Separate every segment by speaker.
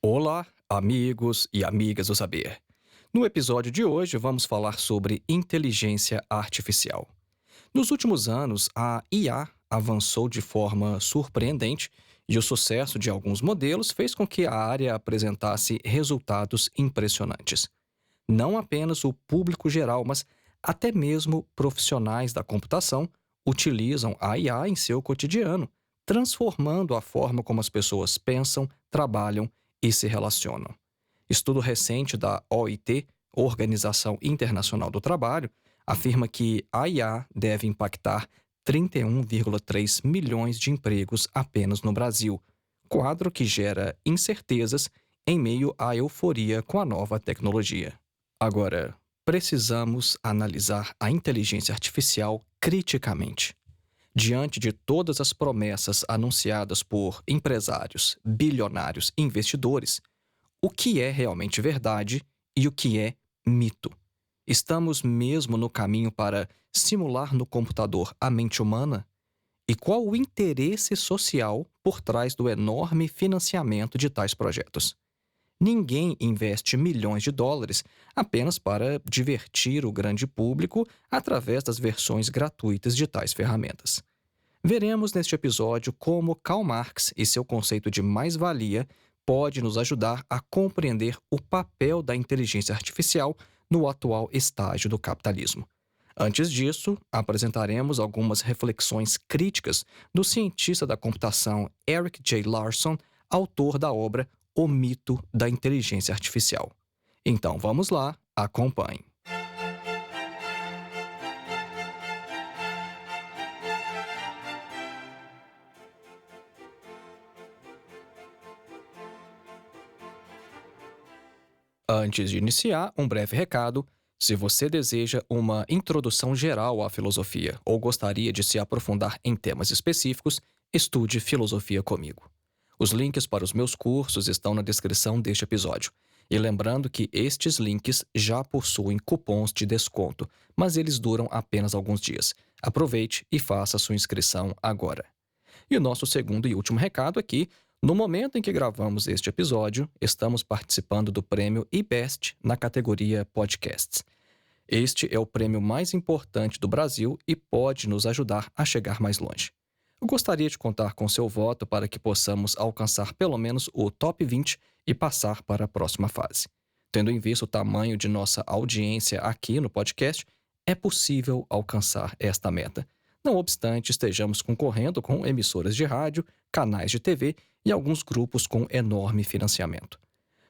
Speaker 1: Olá, amigos e amigas do saber. No episódio de hoje, vamos falar sobre inteligência artificial. Nos últimos anos, a IA avançou de forma surpreendente e o sucesso de alguns modelos fez com que a área apresentasse resultados impressionantes. Não apenas o público geral, mas até mesmo profissionais da computação utilizam a IA em seu cotidiano, transformando a forma como as pessoas pensam, trabalham e se relacionam. Estudo recente da OIT, Organização Internacional do Trabalho, afirma que a IA deve impactar 31,3 milhões de empregos apenas no Brasil, quadro que gera incertezas em meio à euforia com a nova tecnologia. Agora, precisamos analisar a inteligência artificial criticamente. Diante de todas as promessas anunciadas por empresários, bilionários e investidores, o que é realmente verdade e o que é mito? Estamos mesmo no caminho para simular no computador a mente humana? E qual o interesse social por trás do enorme financiamento de tais projetos? Ninguém investe milhões de dólares apenas para divertir o grande público através das versões gratuitas de tais ferramentas. Veremos neste episódio como Karl Marx e seu conceito de mais-valia pode nos ajudar a compreender o papel da inteligência artificial no atual estágio do capitalismo. Antes disso, apresentaremos algumas reflexões críticas do cientista da computação Eric J. Larson, autor da obra O Mito da Inteligência Artificial. Então vamos lá, acompanhe. Antes de iniciar, um breve recado. Se você deseja uma introdução geral à filosofia ou gostaria de se aprofundar em temas específicos, estude filosofia comigo. Os links para os meus cursos estão na descrição deste episódio. E lembrando que estes links já possuem cupons de desconto, mas eles duram apenas alguns dias. Aproveite e faça sua inscrição agora. E o nosso segundo e último recado é que, no momento em que gravamos este episódio, estamos participando do prêmio eBest na categoria Podcasts. Este é o prêmio mais importante do Brasil e pode nos ajudar a chegar mais longe. Eu gostaria de contar com seu voto para que possamos alcançar pelo menos o top 20 e passar para a próxima fase. Tendo em vista o tamanho de nossa audiência aqui no podcast, é possível alcançar esta meta. Não obstante, estejamos concorrendo com emissoras de rádio, canais de TV e alguns grupos com enorme financiamento.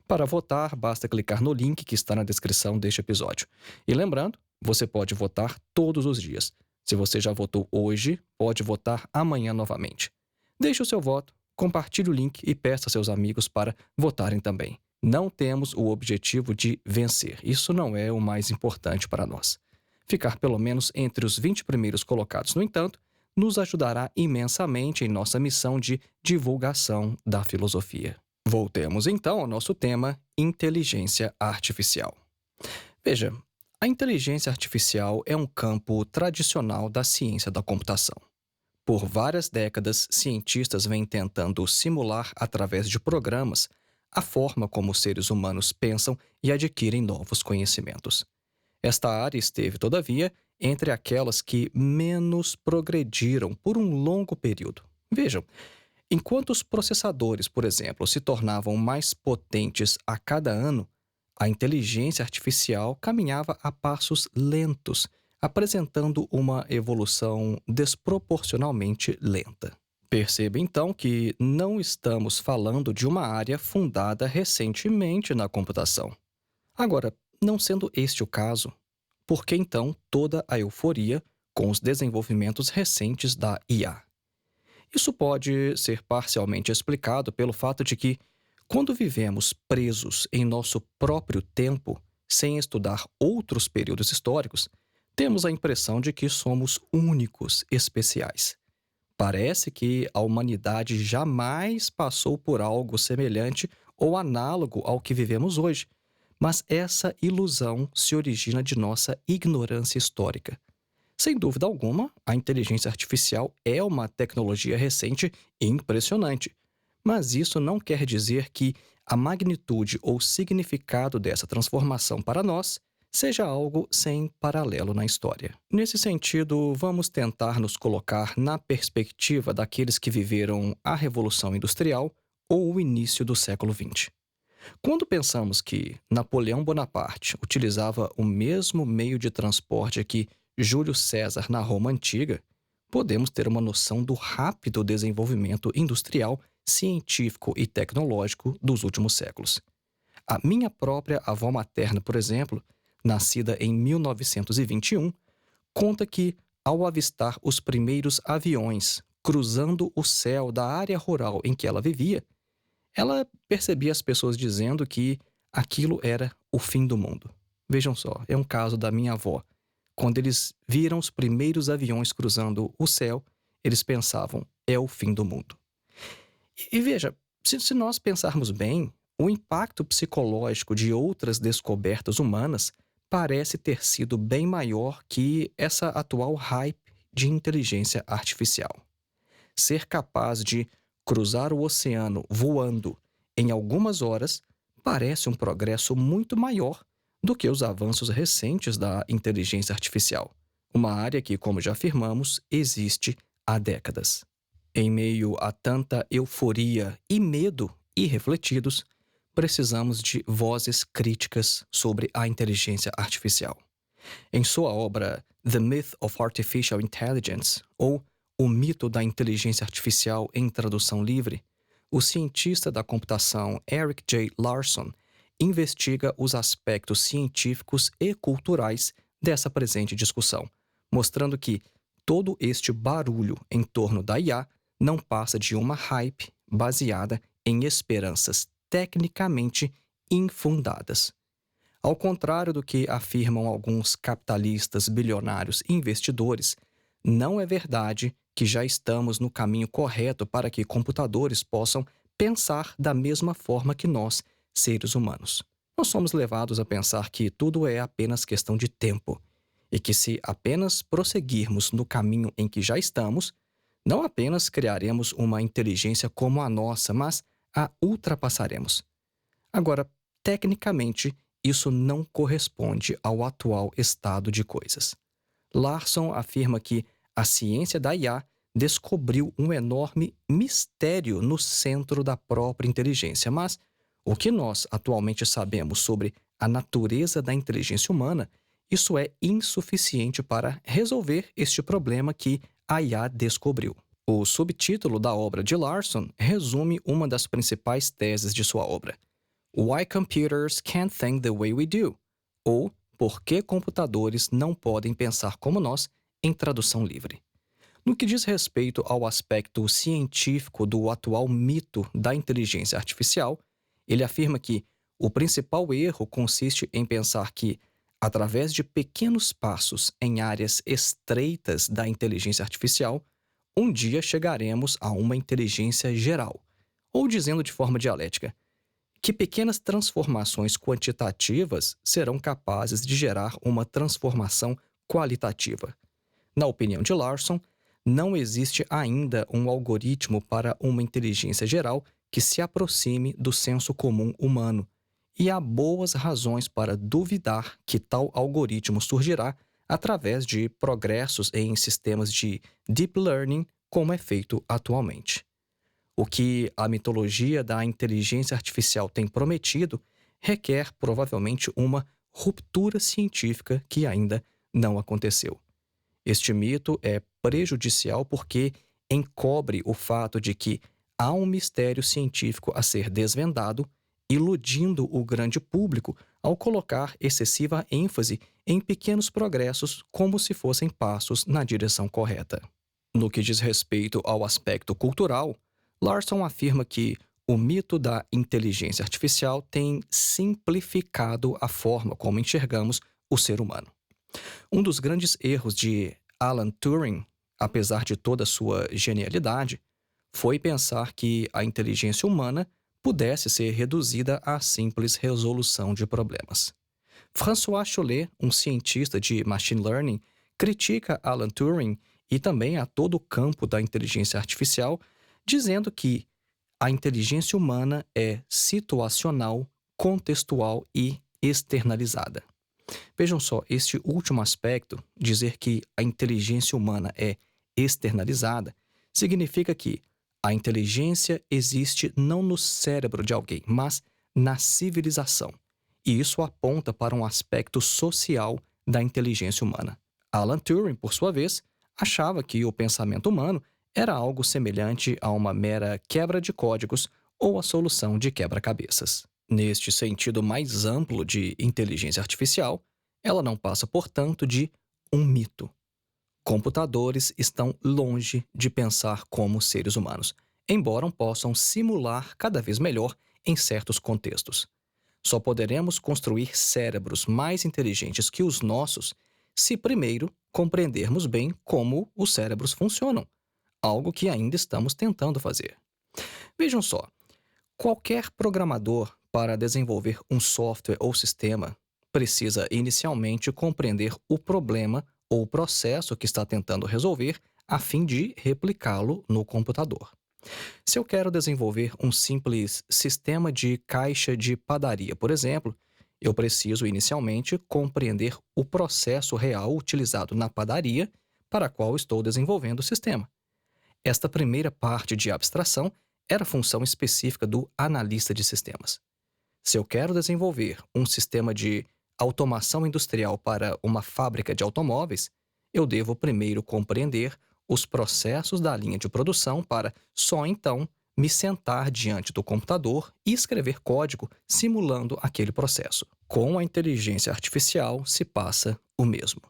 Speaker 1: Para votar, basta clicar no link que está na descrição deste episódio. E lembrando, você pode votar todos os dias. Se você já votou hoje, pode votar amanhã novamente. Deixe o seu voto, compartilhe o link e peça a seus amigos para votarem também. Não temos o objetivo de vencer. Isso não é o mais importante para nós. Ficar pelo menos entre os 20 primeiros colocados, no entanto, nos ajudará imensamente em nossa missão de divulgação da filosofia. Voltemos então ao nosso tema, inteligência artificial. Veja, a inteligência artificial é um campo tradicional da ciência da computação. Por várias décadas, cientistas vêm tentando simular através de programas a forma como os seres humanos pensam e adquirem novos conhecimentos. Esta área esteve, todavia, entre aquelas que menos progrediram por um longo período. Vejam, enquanto os processadores, por exemplo, se tornavam mais potentes a cada ano, a inteligência artificial caminhava a passos lentos, apresentando uma evolução desproporcionalmente lenta. Perceba então que não estamos falando de uma área fundada recentemente na computação. Agora, não sendo este o caso, por que então toda a euforia com os desenvolvimentos recentes da IA? Isso pode ser parcialmente explicado pelo fato de que, quando vivemos presos em nosso próprio tempo, sem estudar outros períodos históricos, temos a impressão de que somos únicos, especiais. Parece que a humanidade jamais passou por algo semelhante ou análogo ao que vivemos hoje, mas essa ilusão se origina de nossa ignorância histórica. Sem dúvida alguma, a inteligência artificial é uma tecnologia recente e impressionante, mas isso não quer dizer que a magnitude ou significado dessa transformação para nós seja algo sem paralelo na história. Nesse sentido, vamos tentar nos colocar na perspectiva daqueles que viveram a Revolução Industrial ou o início do século XX. Quando pensamos que Napoleão Bonaparte utilizava o mesmo meio de transporte que Júlio César na Roma Antiga, podemos ter uma noção do rápido desenvolvimento industrial, científico e tecnológico dos últimos séculos. A minha própria avó materna, por exemplo, nascida em 1921, conta que, ao avistar os primeiros aviões cruzando o céu da área rural em que ela vivia, ela percebia as pessoas dizendo que aquilo era o fim do mundo. Vejam só, é um caso da minha avó. Quando eles viram os primeiros aviões cruzando o céu, eles pensavam, é o fim do mundo. E veja, se nós pensarmos bem, o impacto psicológico de outras descobertas humanas parece ter sido bem maior que essa atual hype de inteligência artificial. Ser capaz de cruzar o oceano voando em algumas horas parece um progresso muito maior do que os avanços recentes da inteligência artificial, uma área que, como já afirmamos, existe há décadas. Em meio a tanta euforia e medo irrefletidos, precisamos de vozes críticas sobre a inteligência artificial. Em sua obra The Myth of Artificial Intelligence, ou O Mito da Inteligência Artificial em tradução livre, o cientista da computação Eric J. Larson investiga os aspectos científicos e culturais dessa presente discussão, mostrando que todo este barulho em torno da IA não passa de uma hype baseada em esperanças tecnicamente infundadas. Ao contrário do que afirmam alguns capitalistas bilionários e investidores, não é verdade que já estamos no caminho correto para que computadores possam pensar da mesma forma que nós, seres humanos. Nós somos levados a pensar que tudo é apenas questão de tempo e que, se apenas prosseguirmos no caminho em que já estamos, não apenas criaremos uma inteligência como a nossa, mas a ultrapassaremos. Agora, tecnicamente, isso não corresponde ao atual estado de coisas. Larson afirma que a ciência da IA descobriu um enorme mistério no centro da própria inteligência, mas o que nós atualmente sabemos sobre a natureza da inteligência humana, isso é insuficiente para resolver este problema que a IA descobriu. O subtítulo da obra de Larson resume uma das principais teses de sua obra: Why Computers Can't Think the Way We Do, ou Por que computadores não podem pensar como nós, em tradução livre. No que diz respeito ao aspecto científico do atual mito da inteligência artificial, ele afirma que o principal erro consiste em pensar que, através de pequenos passos em áreas estreitas da inteligência artificial, um dia chegaremos a uma inteligência geral. Ou, dizendo de forma dialética, que pequenas transformações quantitativas serão capazes de gerar uma transformação qualitativa. Na opinião de Larson, não existe ainda um algoritmo para uma inteligência geral que se aproxime do senso comum humano, e há boas razões para duvidar que tal algoritmo surgirá através de progressos em sistemas de deep learning, como é feito atualmente. O que a mitologia da inteligência artificial tem prometido requer provavelmente uma ruptura científica que ainda não aconteceu. Este mito é prejudicial porque encobre o fato de que há um mistério científico a ser desvendado, iludindo o grande público ao colocar excessiva ênfase em pequenos progressos como se fossem passos na direção correta. No que diz respeito ao aspecto cultural, Larson afirma que o mito da inteligência artificial tem simplificado a forma como enxergamos o ser humano. Um dos grandes erros de Alan Turing, apesar de toda sua genialidade, foi pensar que a inteligência humana pudesse ser reduzida à simples resolução de problemas. François Chollet, um cientista de machine learning, critica Alan Turing e também a todo o campo da inteligência artificial, dizendo que A inteligência humana é situacional, contextual e externalizada. Vejam só, este último aspecto, dizer que a inteligência humana é externalizada, significa que a inteligência existe não no cérebro de alguém, mas na civilização. E isso aponta para um aspecto social da inteligência humana. Alan Turing, por sua vez, achava que o pensamento humano era algo semelhante a uma mera quebra de códigos ou a solução de quebra-cabeças. Neste sentido mais amplo de inteligência artificial, ela não passa, portanto, de um mito. Computadores estão longe de pensar como seres humanos, embora possam simular cada vez melhor em certos contextos. Só poderemos construir cérebros mais inteligentes que os nossos se primeiro compreendermos bem como os cérebros funcionam, algo que ainda estamos tentando fazer. Vejam só, qualquer programador, para desenvolver um software ou sistema, precisa inicialmente compreender o problema ou o processo que está tentando resolver a fim de replicá-lo no computador. Se eu quero desenvolver um simples sistema de caixa de padaria, por exemplo, eu preciso inicialmente compreender o processo real utilizado na padaria para a qual estou desenvolvendo o sistema. Esta primeira parte de abstração era a função específica do analista de sistemas. Se eu quero desenvolver um sistema de automação industrial para uma fábrica de automóveis, eu devo primeiro compreender os processos da linha de produção para só então me sentar diante do computador e escrever código simulando aquele processo. Com a inteligência artificial se passa o mesmo.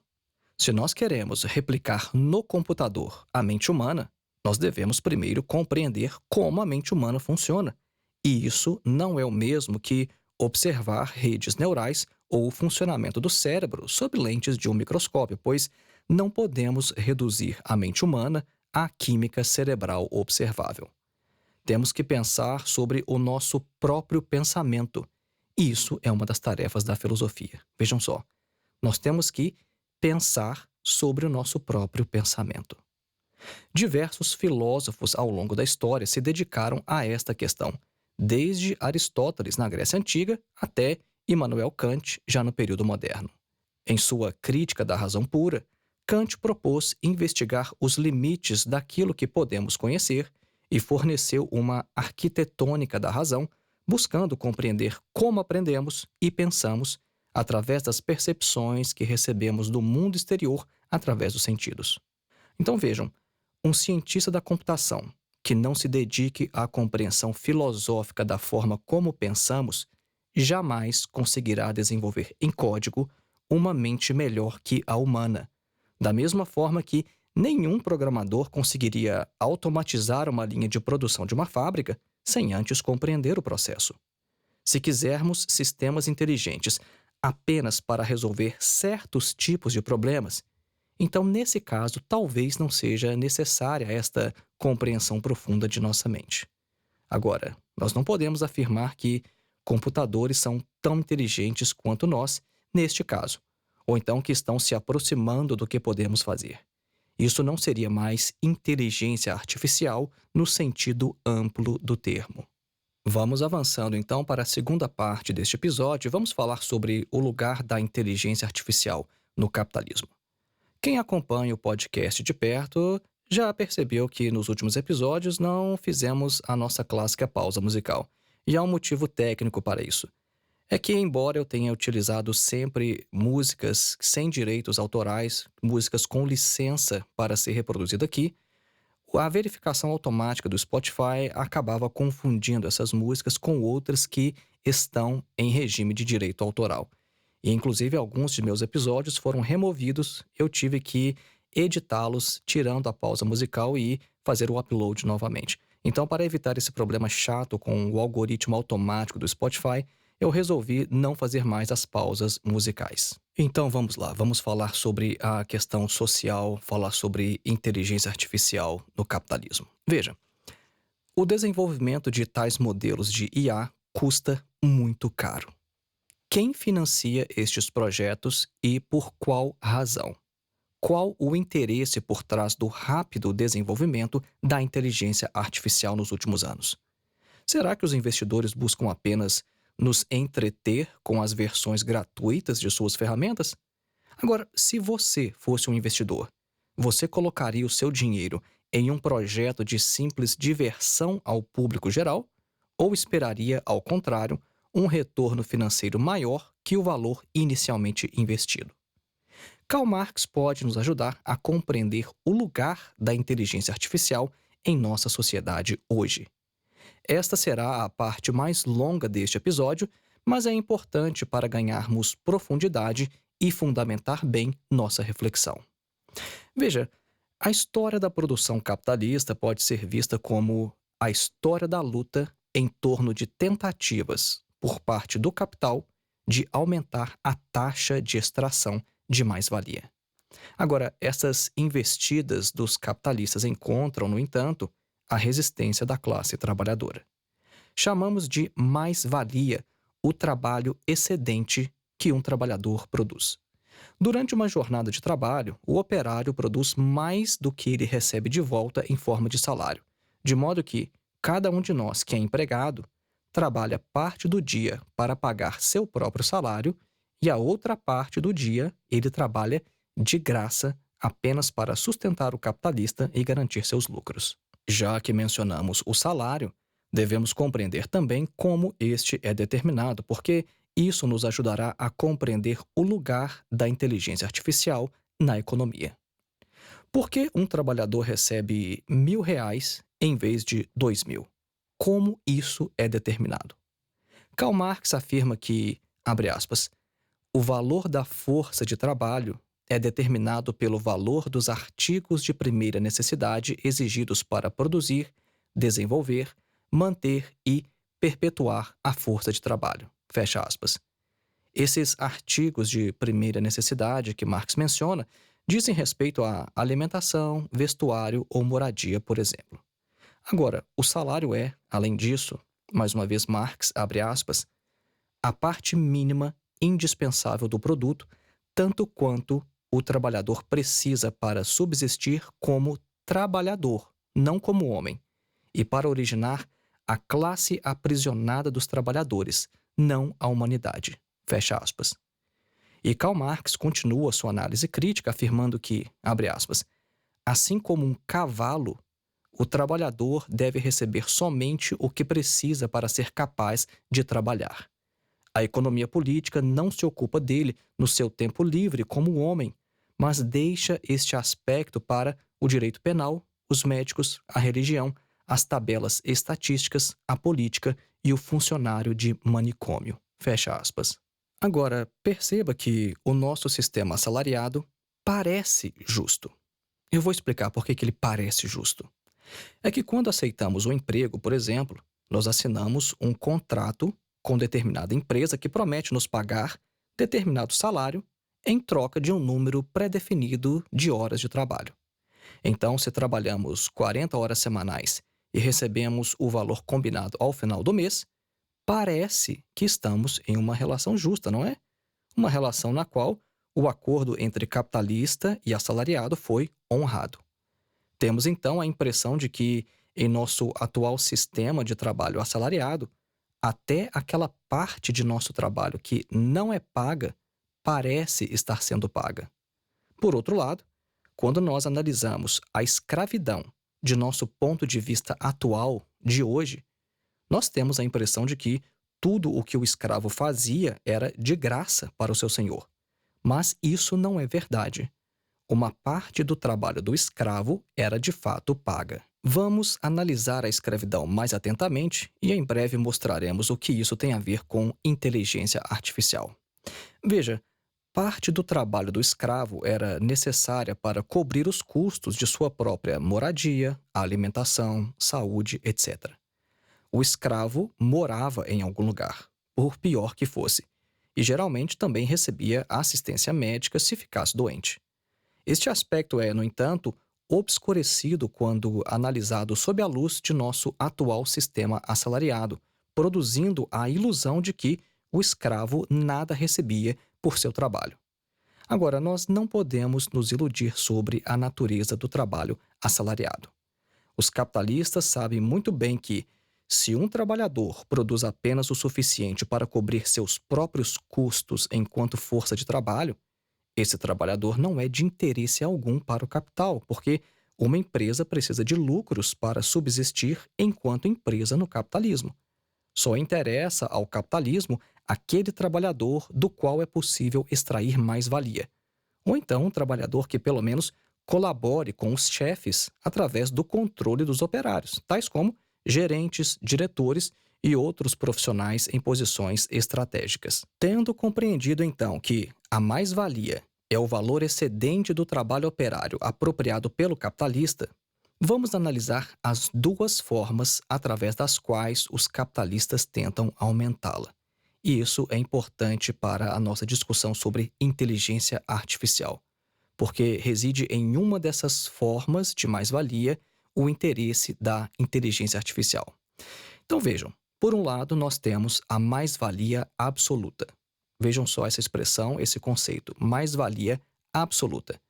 Speaker 1: Se nós queremos replicar no computador a mente humana, nós devemos primeiro compreender como a mente humana funciona. E isso não é o mesmo que observar redes neurais ou o funcionamento do cérebro sob lentes de um microscópio, pois não podemos reduzir a mente humana à química cerebral observável. Temos que pensar sobre o nosso próprio pensamento. E isso é uma das tarefas da filosofia. Vejam só, nós temos que pensar sobre o nosso próprio pensamento. Diversos filósofos ao longo da história se dedicaram a esta questão, desde Aristóteles na Grécia Antiga até Immanuel Kant já no período moderno. Em sua Crítica da Razão Pura, Kant propôs investigar os limites daquilo que podemos conhecer e forneceu uma arquitetônica da razão, buscando compreender como aprendemos e pensamos através das percepções que recebemos do mundo exterior através dos sentidos. Então vejam, um cientista da computação que não se dedique à compreensão filosófica da forma como pensamos, jamais conseguirá desenvolver em código uma mente melhor que a humana. Da mesma forma que nenhum programador conseguiria automatizar uma linha de produção de uma fábrica sem antes compreender o processo. Se quisermos sistemas inteligentes apenas para resolver certos tipos de problemas, então, nesse caso, talvez não seja necessária esta compreensão profunda de nossa mente. Agora, nós não podemos afirmar que computadores são tão inteligentes quanto nós, neste caso, ou então que estão se aproximando do que podemos fazer. Isso não seria mais inteligência artificial no sentido amplo do termo. Vamos avançando então para a segunda parte deste episódio e vamos falar sobre o lugar da inteligência artificial no capitalismo. Quem acompanha o podcast de perto já percebeu que nos últimos episódios não fizemos a nossa clássica pausa musical. E há um motivo técnico para isso. É que, embora eu tenha utilizado sempre músicas sem direitos autorais, músicas com licença para ser reproduzida aqui, a verificação automática do Spotify acabava confundindo essas músicas com outras que estão em regime de direito autoral. E, inclusive, alguns de meus episódios foram removidos, eu tive que editá-los, tirando a pausa musical e fazer o upload novamente. Então, para evitar esse problema chato com o algoritmo automático do Spotify, eu resolvi não fazer mais as pausas musicais. Então, vamos lá, vamos falar sobre a questão social, falar sobre inteligência artificial no capitalismo. Veja, o desenvolvimento de tais modelos de IA custa muito caro. Quem financia estes projetos e por qual razão? Qual o interesse por trás do rápido desenvolvimento da inteligência artificial nos últimos anos? Será que os investidores buscam apenas nos entreter com as versões gratuitas de suas ferramentas? Agora, se você fosse um investidor, você colocaria o seu dinheiro em um projeto de simples diversão ao público geral ou esperaria, ao contrário, um retorno financeiro maior que o valor inicialmente investido? Karl Marx pode nos ajudar a compreender o lugar da inteligência artificial em nossa sociedade hoje. Esta será a parte mais longa deste episódio, mas é importante para ganharmos profundidade e fundamentar bem nossa reflexão. Veja, a história da produção capitalista pode ser vista como a história da luta em torno de tentativas, por parte do capital, de aumentar a taxa de extração de mais-valia. Agora, essas investidas dos capitalistas encontram, no entanto, a resistência da classe trabalhadora. Chamamos de mais-valia o trabalho excedente que um trabalhador produz. Durante uma jornada de trabalho, o operário produz mais do que ele recebe de volta em forma de salário, de modo que cada um de nós que é empregado trabalha parte do dia para pagar seu próprio salário e a outra parte do dia ele trabalha de graça apenas para sustentar o capitalista e garantir seus lucros. Já que mencionamos o salário, devemos compreender também como este é determinado, porque isso nos ajudará a compreender o lugar da inteligência artificial na economia. Por que um trabalhador recebe R$ 1.000 em vez de 2.000? Como isso é determinado? Karl Marx afirma que, abre aspas, o valor da força de trabalho é determinado pelo valor dos artigos de primeira necessidade exigidos para produzir, desenvolver, manter e perpetuar a força de trabalho. Fecha aspas. Esses artigos de primeira necessidade que Marx menciona dizem respeito à alimentação, vestuário ou moradia, por exemplo. Agora, o salário é, além disso, mais uma vez Marx, abre aspas, a parte mínima indispensável do produto, tanto quanto o trabalhador precisa para subsistir como trabalhador, não como homem, e para originar a classe aprisionada dos trabalhadores, não a humanidade. Fecha aspas. E Karl Marx continua sua análise crítica afirmando que, abre aspas, assim como um cavalo, o trabalhador deve receber somente o que precisa para ser capaz de trabalhar. A economia política não se ocupa dele no seu tempo livre como homem, mas deixa este aspecto para o direito penal, os médicos, a religião, as tabelas estatísticas, a política e o funcionário de manicômio. Fecha aspas. Agora, perceba que o nosso sistema assalariado parece justo. Eu vou explicar por que ele parece justo. É que quando aceitamos um emprego, por exemplo, nós assinamos um contrato com determinada empresa que promete nos pagar determinado salário em troca de um número pré-definido de horas de trabalho. Então, se trabalhamos 40 horas semanais e recebemos o valor combinado ao final do mês, parece que estamos em uma relação justa, não é? Uma relação na qual o acordo entre capitalista e assalariado foi honrado. Temos então a impressão de que, em nosso atual sistema de trabalho assalariado, até aquela parte de nosso trabalho que não é paga parece estar sendo paga. Por outro lado, quando nós analisamos a escravidão de nosso ponto de vista atual, de hoje, nós temos a impressão de que tudo o que o escravo fazia era de graça para o seu senhor. Mas isso não é verdade. Uma parte do trabalho do escravo era de fato paga. Vamos analisar a escravidão mais atentamente e em breve mostraremos o que isso tem a ver com inteligência artificial. Veja, parte do trabalho do escravo era necessária para cobrir os custos de sua própria moradia, alimentação, saúde, etc. O escravo morava em algum lugar, por pior que fosse, e geralmente também recebia assistência médica se ficasse doente. Este aspecto é, no entanto, obscurecido quando analisado sob a luz de nosso atual sistema assalariado, produzindo a ilusão de que o escravo nada recebia por seu trabalho. Agora, nós não podemos nos iludir sobre a natureza do trabalho assalariado. Os capitalistas sabem muito bem que, Se um trabalhador produz apenas o suficiente para cobrir seus próprios custos enquanto força de trabalho, esse trabalhador não é de interesse algum para o capital, porque uma empresa precisa de lucros para subsistir enquanto empresa no capitalismo. Só interessa ao capitalismo aquele trabalhador do qual é possível extrair mais-valia. Ou então um trabalhador que, pelo menos, colabore com os chefes através do controle dos operários, tais como gerentes, diretores e outros profissionais em posições estratégicas. Tendo compreendido, então, que a mais-valia é o valor excedente do trabalho operário apropriado pelo capitalista, vamos analisar as duas formas através das quais os capitalistas tentam aumentá-la. E isso é importante para a nossa discussão sobre inteligência artificial, porque reside em uma dessas formas de mais-valia o interesse da inteligência artificial. Então vejam, por um lado nós temos a mais-valia absoluta. Vejam só essa expressão, esse conceito, mais-valia absoluta.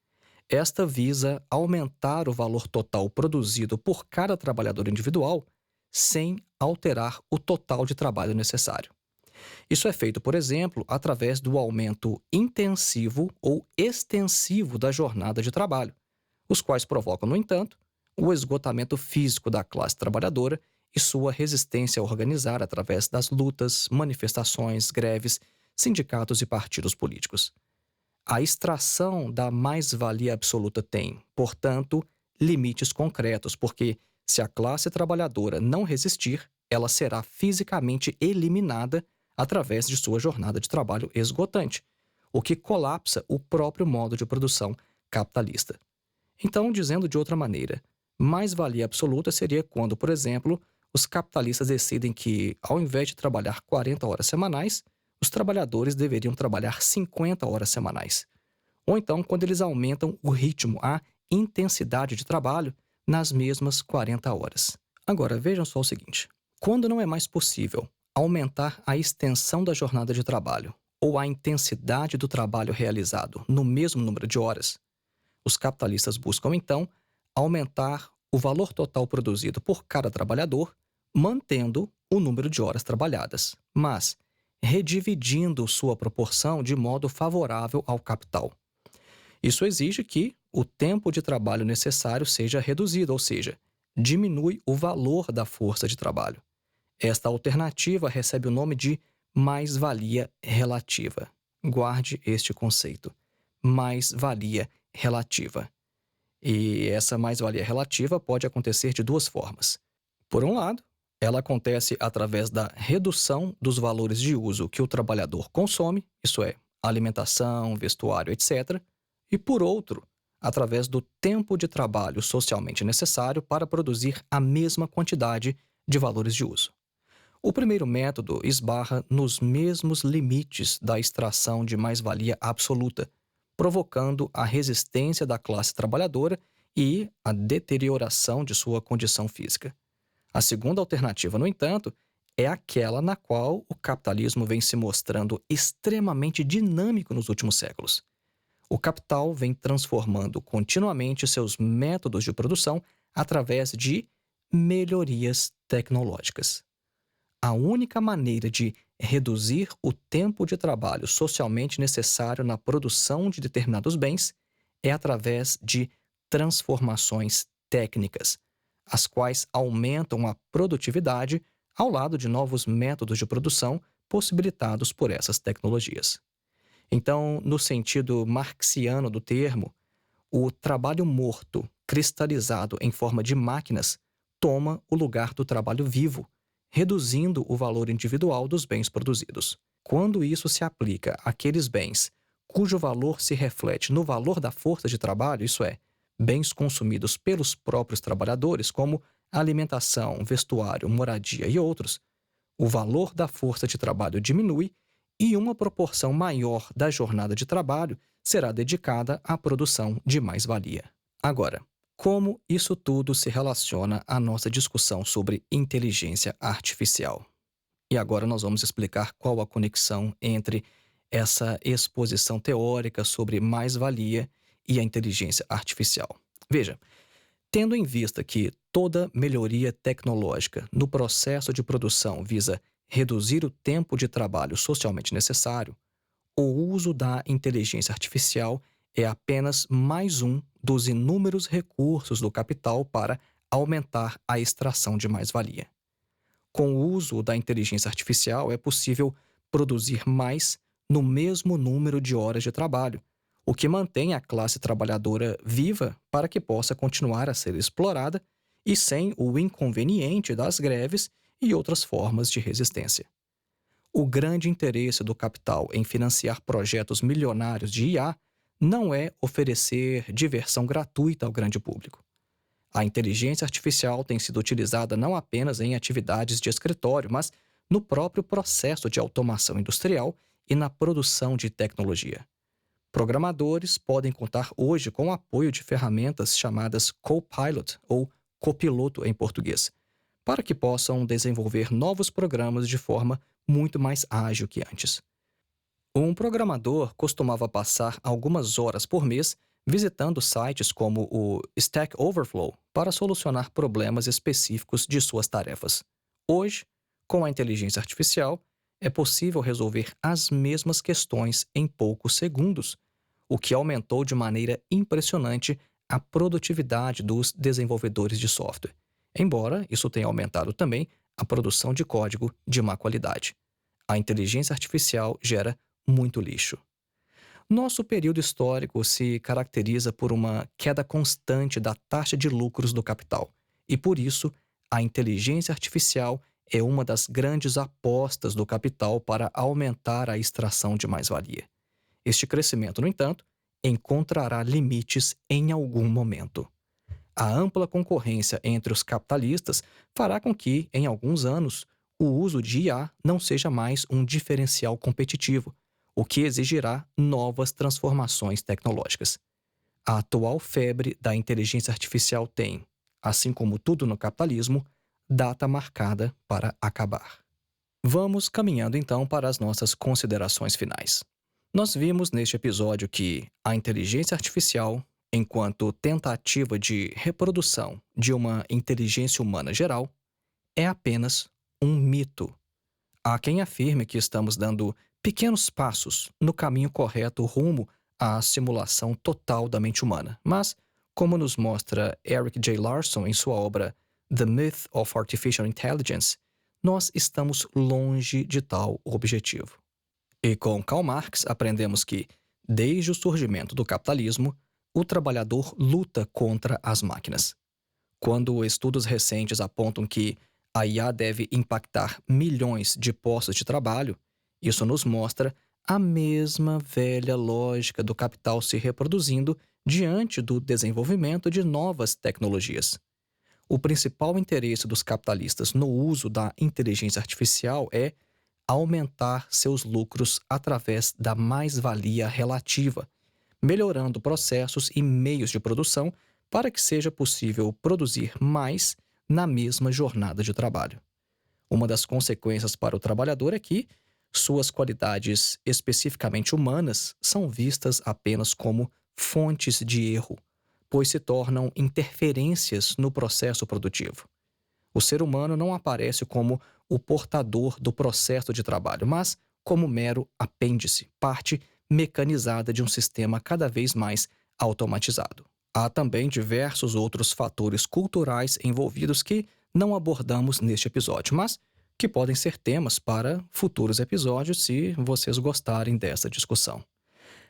Speaker 1: Esta visa aumentar o valor total produzido por cada trabalhador individual sem alterar o total de trabalho necessário. Isso é feito, por exemplo, através do aumento intensivo ou extensivo da jornada de trabalho, os quais provocam, no entanto, o esgotamento físico da classe trabalhadora e sua resistência a organizar através das lutas, manifestações, greves, sindicatos e partidos políticos. A extração da mais-valia absoluta tem, portanto, limites concretos, porque se a classe trabalhadora não resistir, ela será fisicamente eliminada através de sua jornada de trabalho esgotante, o que colapsa o próprio modo de produção capitalista. Então, dizendo de outra maneira, mais-valia absoluta seria quando, por exemplo, os capitalistas decidem que, ao invés de trabalhar 40 horas semanais, os trabalhadores deveriam trabalhar 50 horas semanais. Ou então, quando eles aumentam o ritmo, a intensidade de trabalho nas mesmas 40 horas. Agora, vejam só o seguinte: quando não é mais possível aumentar a extensão da jornada de trabalho ou a intensidade do trabalho realizado no mesmo número de horas, os capitalistas buscam, então, aumentar o valor total produzido por cada trabalhador, mantendo o número de horas trabalhadas, mas redividindo sua proporção de modo favorável ao capital. Isso exige que o tempo de trabalho necessário seja reduzido, ou seja, diminui o valor da força de trabalho. Esta alternativa recebe o nome de mais-valia relativa. Guarde este conceito. Mais-valia relativa. E essa mais-valia relativa pode acontecer de duas formas. Por um lado, ela acontece através da redução dos valores de uso que o trabalhador consome, isso é, alimentação, vestuário, etc., e por outro, através do tempo de trabalho socialmente necessário para produzir a mesma quantidade de valores de uso. O primeiro método esbarra nos mesmos limites da extração de mais-valia absoluta, provocando a resistência da classe trabalhadora e a deterioração de sua condição física. A segunda alternativa, no entanto, é aquela na qual o capitalismo vem se mostrando extremamente dinâmico nos últimos séculos. O capital vem transformando continuamente seus métodos de produção através de melhorias tecnológicas. A única maneira de reduzir o tempo de trabalho socialmente necessário na produção de determinados bens é através de transformações técnicas, as quais aumentam a produtividade ao lado de novos métodos de produção possibilitados por essas tecnologias. Então, no sentido marxiano do termo, o trabalho morto, cristalizado em forma de máquinas, toma o lugar do trabalho vivo, reduzindo o valor individual dos bens produzidos. Quando isso se aplica àqueles bens cujo valor se reflete no valor da força de trabalho, isso é, bens consumidos pelos próprios trabalhadores, como alimentação, vestuário, moradia e outros, o valor da força de trabalho diminui e uma proporção maior da jornada de trabalho será dedicada à produção de mais-valia. Agora, como isso tudo se relaciona à nossa discussão sobre inteligência artificial? E agora nós vamos explicar qual a conexão entre essa exposição teórica sobre mais-valia e a inteligência artificial. Veja, Tendo em vista que toda melhoria tecnológica no processo de produção visa reduzir o tempo de trabalho socialmente necessário, o uso da inteligência artificial é apenas mais um dos inúmeros recursos do capital para aumentar a extração de mais-valia. Com o uso da inteligência artificial, é possível produzir mais no mesmo número de horas de trabalho, o que mantém a classe trabalhadora viva para que possa continuar a ser explorada e sem o inconveniente das greves e outras formas de resistência. O grande interesse do capital em financiar projetos milionários de IA não é oferecer diversão gratuita ao grande público. A inteligência artificial tem sido utilizada não apenas em atividades de escritório, mas no próprio processo de automação industrial e na produção de tecnologia. Programadores podem contar hoje com o apoio de ferramentas chamadas Copilot ou copiloto em português, para que possam desenvolver novos programas de forma muito mais ágil que antes. Um programador costumava passar algumas horas por mês visitando sites como o Stack Overflow para solucionar problemas específicos de suas tarefas. Hoje, com a inteligência artificial, é possível resolver as mesmas questões em poucos segundos, o que aumentou de maneira impressionante a produtividade dos desenvolvedores de software, embora isso tenha aumentado também a produção de código de má qualidade. A inteligência artificial gera muito lixo. Nosso período histórico se caracteriza por uma queda constante da taxa de lucros do capital, e por isso, a inteligência artificial é uma das grandes apostas do capital para aumentar a extração de mais-valia. Este crescimento, no entanto, encontrará limites em algum momento. A ampla concorrência entre os capitalistas fará com que, em alguns anos, o uso de IA não seja mais um diferencial competitivo, o que exigirá novas transformações tecnológicas. A atual febre da inteligência artificial tem, assim como tudo no capitalismo, data marcada para acabar. Vamos caminhando então para as nossas considerações finais. Nós vimos neste episódio que a inteligência artificial, enquanto tentativa de reprodução de uma inteligência humana geral, é apenas um mito. Há quem afirme que estamos dando pequenos passos no caminho correto rumo à simulação total da mente humana, mas, como nos mostra Eric J. Larson em sua obra The Myth of Artificial Intelligence, nós estamos longe de tal objetivo. E com Karl Marx aprendemos que, desde o surgimento do capitalismo, o trabalhador luta contra as máquinas. Quando estudos recentes apontam que a IA deve impactar milhões de postos de trabalho, isso nos mostra a mesma velha lógica do capital se reproduzindo diante do desenvolvimento de novas tecnologias. O principal interesse dos capitalistas no uso da inteligência artificial é aumentar seus lucros através da mais-valia relativa, melhorando processos e meios de produção para que seja possível produzir mais na mesma jornada de trabalho. Uma das consequências para o trabalhador é que suas qualidades especificamente humanas são vistas apenas como fontes de erro, pois se tornam interferências no processo produtivo. O ser humano não aparece como o portador do processo de trabalho, mas como mero apêndice, parte mecanizada de um sistema cada vez mais automatizado. Há também diversos outros fatores culturais envolvidos que não abordamos neste episódio, mas que podem ser temas para futuros episódios se vocês gostarem dessa discussão.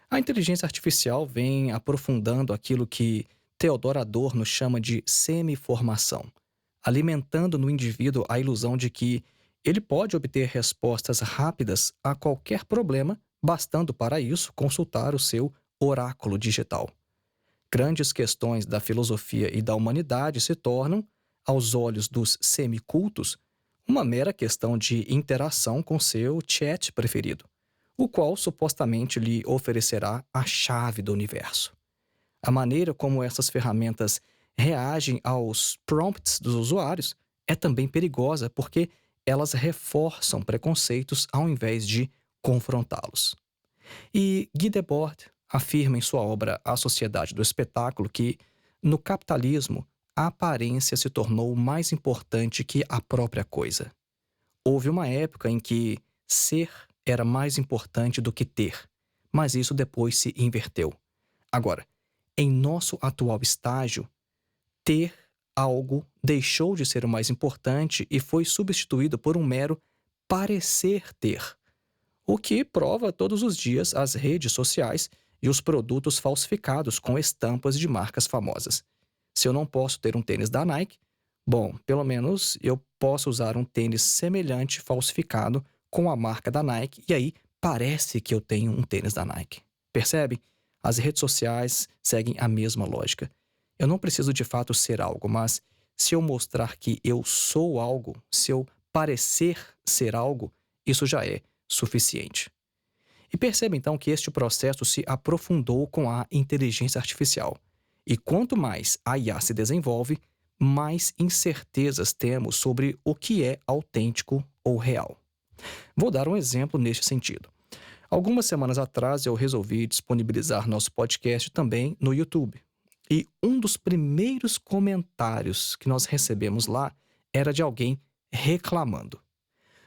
Speaker 1: A inteligência artificial vem aprofundando aquilo que Theodor Adorno chama de semi-formação, alimentando no indivíduo a ilusão de que ele pode obter respostas rápidas a qualquer problema, bastando para isso consultar o seu oráculo digital. Grandes questões da filosofia e da humanidade se tornam, aos olhos dos semicultos, uma mera questão de interação com seu chat preferido, o qual supostamente lhe oferecerá a chave do universo. A maneira como essas ferramentas reagem aos prompts dos usuários é também perigosa porque elas reforçam preconceitos ao invés de confrontá-los. E Guy Debord afirma em sua obra A Sociedade do Espetáculo que, no capitalismo, a aparência se tornou mais importante que a própria coisa. Houve uma época em que ser era mais importante do que ter, mas isso depois se inverteu. Agora, em nosso atual estágio, ter algo deixou de ser o mais importante e foi substituído por um mero parecer ter, o que prova todos os dias as redes sociais e os produtos falsificados com estampas de marcas famosas. Se eu não posso ter um tênis da Nike, bom, pelo menos eu posso usar um tênis semelhante falsificado com a marca da Nike e aí parece que eu tenho um tênis da Nike. Percebe? As redes sociais seguem a mesma lógica. Eu não preciso de fato ser algo, mas se eu mostrar que eu sou algo, se eu parecer ser algo, isso já é suficiente. E perceba então que este processo se aprofundou com a inteligência artificial. E quanto mais a IA se desenvolve, mais incertezas temos sobre o que é autêntico ou real. Vou dar um exemplo neste sentido. Algumas semanas atrás eu resolvi disponibilizar nosso podcast também no YouTube. E um dos primeiros comentários que nós recebemos lá era de alguém reclamando.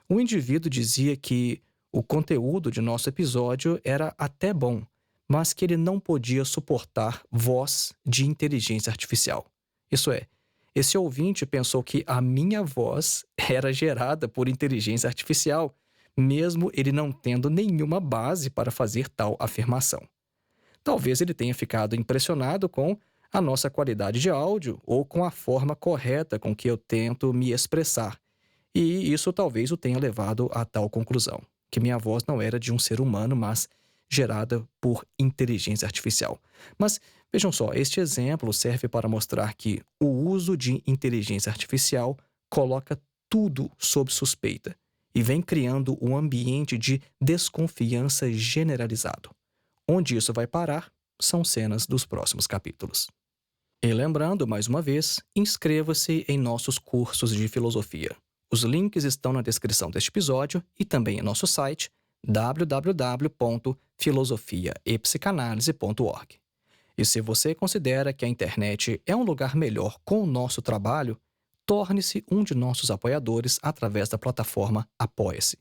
Speaker 1: O indivíduo dizia que o conteúdo de nosso episódio era até bom, mas que ele não podia suportar voz de inteligência artificial. Isso é, esse ouvinte pensou que a minha voz era gerada por inteligência artificial, mesmo ele não tendo nenhuma base para fazer tal afirmação. Talvez ele tenha ficado impressionado com a nossa qualidade de áudio ou com a forma correta com que eu tento me expressar. E isso talvez o tenha levado a tal conclusão, que minha voz não era de um ser humano, mas gerada por inteligência artificial. Mas vejam só, este exemplo serve para mostrar que o uso de inteligência artificial coloca tudo sob suspeita e vem criando um ambiente de desconfiança generalizado. Onde isso vai parar são cenas dos próximos capítulos. E lembrando, mais uma vez, inscreva-se em nossos cursos de filosofia. Os links estão na descrição deste episódio e também em nosso site www.filosofiaepsicanalise.org. E se você considera que a internet é um lugar melhor com o nosso trabalho, torne-se um de nossos apoiadores através da plataforma Apoia-se.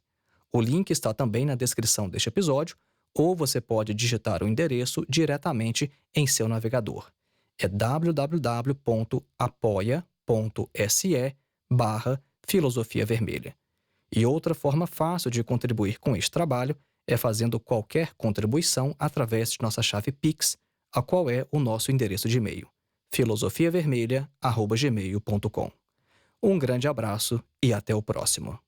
Speaker 1: O link está também na descrição deste episódio, ou você pode digitar o endereço diretamente em seu navegador. É www.apoia.se/Filosofia Vermelha. E outra forma fácil de contribuir com este trabalho é fazendo qualquer contribuição através de nossa chave Pix, a qual é o nosso endereço de e-mail, filosofiavermelha@gmail.com. Um grande abraço e até o próximo.